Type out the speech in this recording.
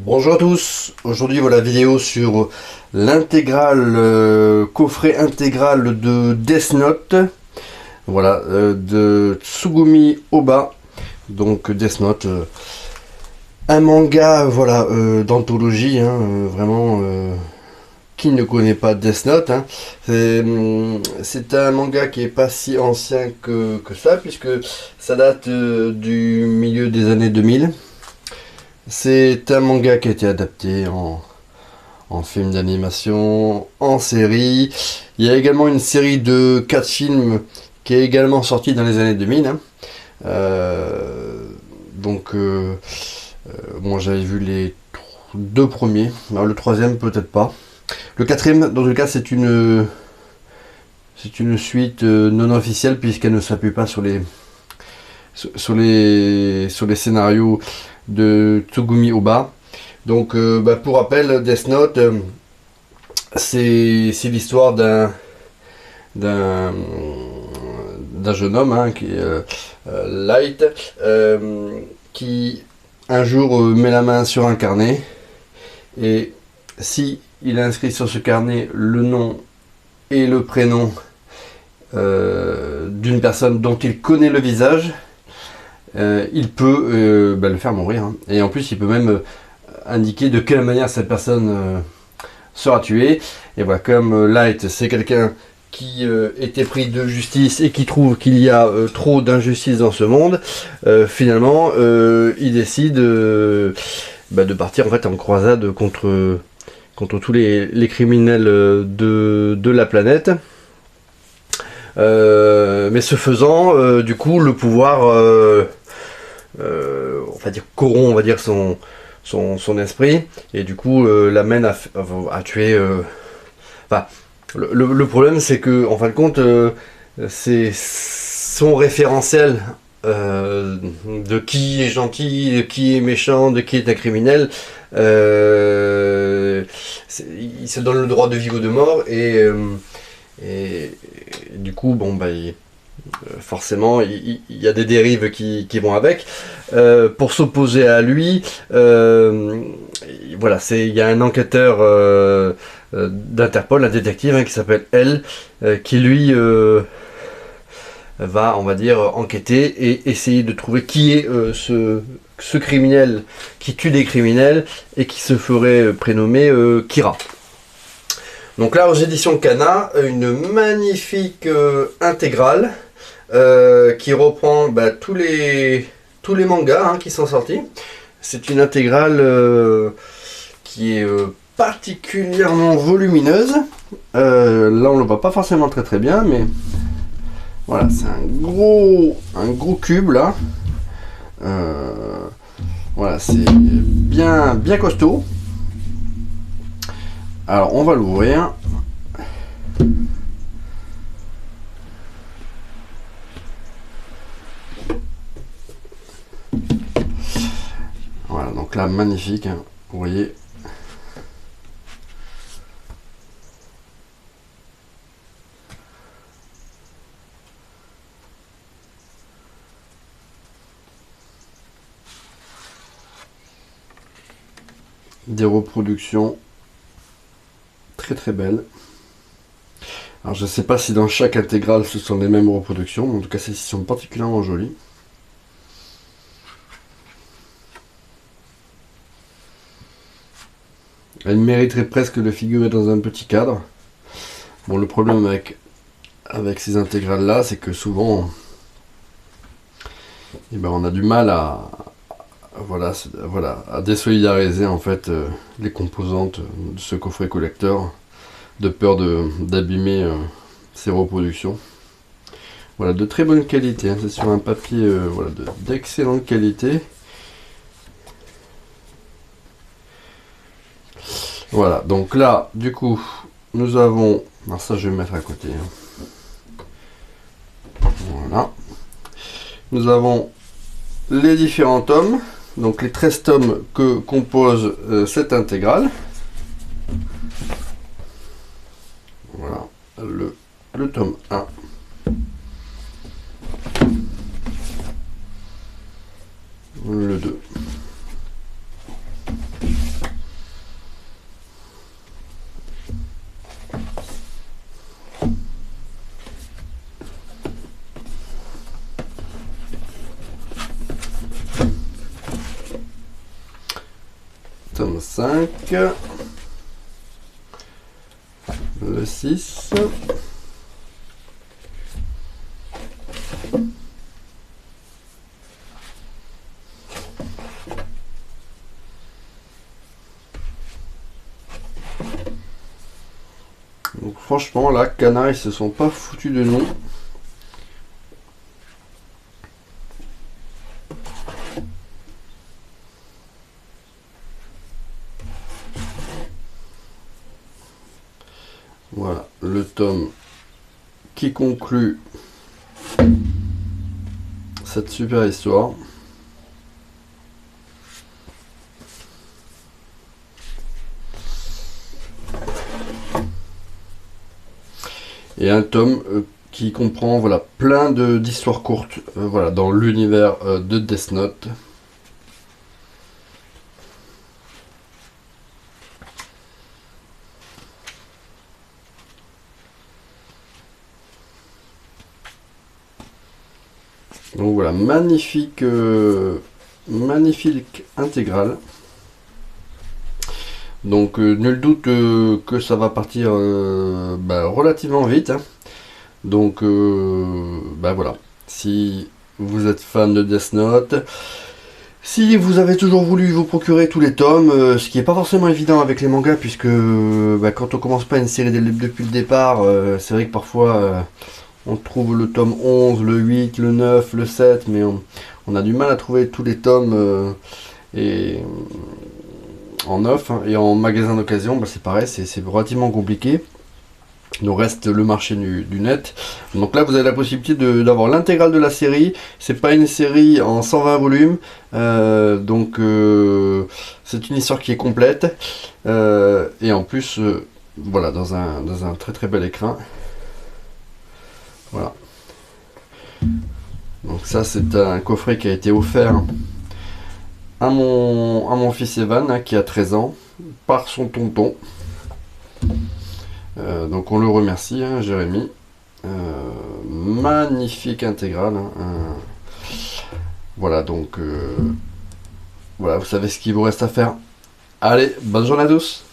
Bonjour à tous, aujourd'hui voilà vidéo sur l'intégrale, coffret intégral de Death Note, voilà, de Tsugumi Ohba. Donc Death Note, un manga voilà d'anthologie, hein, vraiment, qui ne connaît pas Death Note, hein. C'est un manga qui est pas si ancien que ça, puisque ça date du milieu des années 2000. C'est un manga qui a été adapté en film d'animation, en série. Il y a également une série de 4 films qui est également sortie dans les années 2000, hein. Donc, moi j'avais vu les deux premiers. Alors, le troisième peut-être pas. Le quatrième, dans tout cas, c'est une suite non officielle, puisqu'elle ne s'appuie pas sur les scénarios de Tsugumi Ohba. Donc, pour rappel, Death Note, c'est l'histoire d'un jeune homme, hein, qui est Light, qui un jour met la main sur un carnet, et si il inscrit sur ce carnet le nom et le prénom d'une personne dont il connaît le visage, il peut le faire mourir, hein. Et en plus il peut même indiquer de quelle manière cette personne sera tuée. Et voilà, comme Light c'est quelqu'un qui est épris de justice et qui trouve qu'il y a trop d'injustice dans ce monde, finalement il décide de partir en fait en croisade contre tous les criminels de la planète. Mais ce faisant, du coup, le pouvoir, on va dire, corrompt, on va dire, son esprit, et du coup, l'amène à tuer. Enfin, le problème, c'est que, en fin de compte, c'est son référentiel de qui est gentil, de qui est méchant, de qui est un criminel. Il se donne le droit de vie ou de mort, et du coup, forcément, il y a des dérives qui vont avec. Pour s'opposer à lui, voilà, il y a un enquêteur d'Interpol, un détective, hein, qui s'appelle L, qui lui va, on va dire, enquêter et essayer de trouver qui est ce criminel qui tue des criminels et qui se ferait prénommer Kira. Donc là, aux éditions Kana, une magnifique intégrale qui reprend tous les mangas, hein, qui sont sortis. C'est une intégrale qui est particulièrement volumineuse. Là, on le voit pas forcément très très bien, mais voilà, c'est un gros cube là. Voilà, c'est bien costaud. Alors, on va l'ouvrir. Voilà, donc là, magnifique, hein, vous voyez. Des reproductions très belles. Alors je sais pas si dans chaque intégrale ce sont les mêmes reproductions, mais en tout cas celles-ci sont particulièrement jolies. Elle mériterait presque de figurer dans un petit cadre. Bon, le problème avec ces intégrales là, c'est que souvent on a du mal à désolidariser en fait les composantes de ce coffret collector, de peur d'abîmer ces reproductions. Voilà, de très bonne qualité, hein. C'est sur un papier d'excellente qualité. Voilà, donc là, du coup, nous avons... Alors ça, je vais mettre à côté, hein. Voilà. Nous avons les différents tomes, donc les 13 tomes que compose cette intégrale. Voilà, le tome 1. Le 2. tome 5, le 6, donc franchement là, Kana, ils se sont pas foutus de nous. Voilà, le tome qui conclut cette super histoire. Et un tome qui comprend voilà, plein d'histoires courtes voilà, dans l'univers de Death Note. Donc voilà, magnifique, magnifique intégrale. Donc nul doute que ça va partir relativement vite. Hein. Donc voilà, si vous êtes fan de Death Note, si vous avez toujours voulu vous procurer tous les tomes, ce qui n'est pas forcément évident avec les mangas, puisque quand on commence pas une série depuis le départ, c'est vrai que parfois on trouve le tome 11, le 8, le 9, le 7, mais on a du mal à trouver tous les tomes en neuf, hein, et en magasin d'occasion, c'est pareil, c'est relativement compliqué. Il nous reste le marché du net. Donc là, vous avez la possibilité d'avoir l'intégrale de la série. C'est pas une série en 120 volumes, donc c'est une histoire qui est complète, et en plus, voilà, dans un très très bel écrin. Voilà. Donc ça, c'est un coffret qui a été offert à mon fils Evan, hein, qui a 13 ans, par son tonton. Donc on le remercie, hein, Jérémy. Magnifique intégrale. Hein, voilà, donc voilà, vous savez ce qu'il vous reste à faire. Allez, bonne journée à tous.